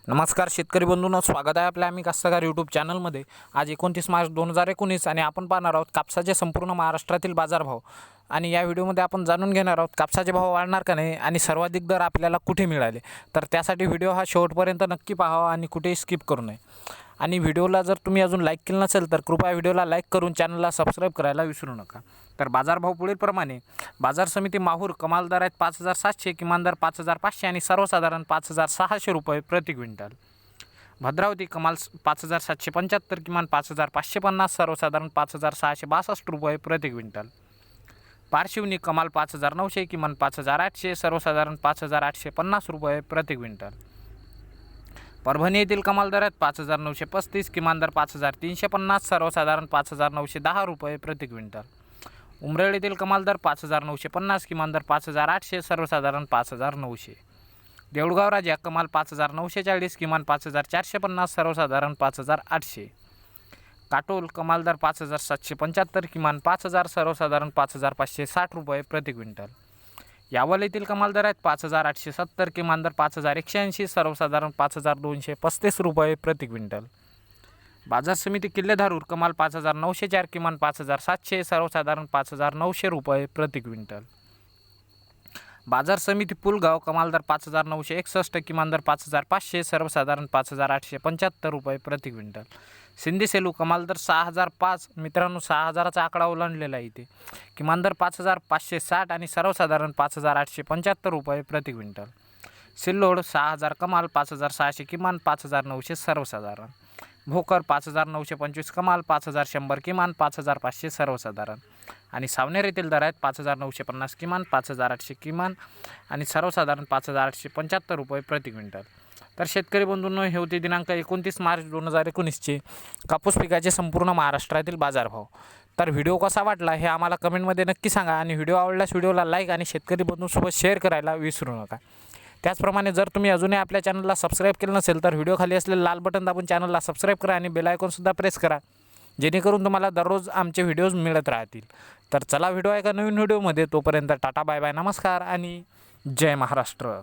नमस्कार शेतकरी बंधूंनो, स्वागत आहे आपल्या आम्ही कास्तकार यूट्यूब चॅनलमध्ये। आज 29 मार्च 2019 आणि आपण पाहणार आहोत कापसाचे संपूर्ण महाराष्ट्रातील बाजारभाव। आणि या व्हिडिओमध्ये आपण जाणून घेणार आहोत कापसाचे भाव वाढणार का नाही आणि सर्वाधिक दर आपल्याला कुठे मिळाले। तर त्यासाठी व्हिडिओ हा शेवटपर्यंत नक्की पाहावा आणि कुठेही स्किप करू नये। आणि व्हिडिओला जर तुम्ही अजून लाईक केलं नसेल तर कृपया व्हिडिओला लाईक करून चॅनलला सबस्क्राईब करायला विसरू नका। तर बाजारभाव पुढीलप्रमाणे बाजार समिती माहूर कमाल दर आहेत 5700, किमान दर 5500 आणि सर्वसाधारण 5600 रुपये प्रति क्विंटल। भद्रावती कमाल 5775, किमान 5550, सर्वसाधारण 5662 रुपये प्रति क्विंटल। पारशिवनी कमाल 5900, किमान 5800, सर्वसाधारण 5850 रुपये प्रति क्विंटल। परभणी येथील कमाल दर आहेत 5935, किमान दर 5350, सर्वसाधारण 5910 रुपये प्रति क्विंटल। उमरेड येथील कमाल दर 5950, किमान दर 5800, सर्वसाधारण 5900। देऊळगाव राजा कमाल 5940, किमान 5450, सर्वसाधारण 5800। काटोल कमाल दर 5775, किमान 5000, सर्वसाधारण 5560 रुपये प्रति क्विंटल। यावल येथील कमाल दर आहेत 5870, किमान दर 5180, सर्वसाधारण 5235 रुपये प्रति क्विंटल। बाजार समिती किल्ले धारूर कमाल 5904, किमान 5700, सर्वसाधारण 5900 रुपये प्रति क्विंटल। बाजार समिती पुलगाव कमाल दर 5961, किमान दर 5500, सर्वसाधारण 5875 रुपये प्रति क्विंटल। सिंधी सेलू कमाल दर 6005, मित्रांनो 6000चा आकडा ओलांडलेला आहे इथे। किमान दर 5560 आणि सर्वसाधारण 5875 रुपये प्रति क्विंटल। सिल्लोड 6000 कमाल, 5600 किमान, 5900 सर्वसाधारण। भोकर 5925 कमाल, 5100 किमान, 5500 सर्वसाधारण। आणि सावनेर येथील दर आहेत 5950 किमान, 5800 किमान आणि सर्वसाधारण 5875 रुपये प्रति क्विंटल। तर शेतकरी बंधूंनो, हे होते दिनांक 29 मार्च 2019चे कापूस पिकाचे संपूर्ण महाराष्ट्रातील बाजारभाव। तर व्हिडिओ कसा वाटला हे आम्हाला कमेंटमध्ये नक्की सांगा आणि व्हिडिओ आवडल्यास व्हिडिओला लाईक आणि शेतकरी बंधूंसोबत शेअर करायला विसरू नका। त्याचप्रमाणे जर तुम्ही अजूनही आपल्या चॅनलला सबस्क्राईब केलं नसेल तर व्हिडिओ खाली असलेले लाल बटन दाबून चॅनलला सबस्क्राईब करा आणि बेल आयकॉनसुद्धा प्रेस करा, जेणेकरून तुम्हाला दररोज आमचे व्हिडिओज मिळत राहतील। तर चला, व्हिडिओ आहे का नवीन व्हिडिओमध्ये, तोपर्यंत टाटा बाय बाय, नमस्कार आणि जय महाराष्ट्र।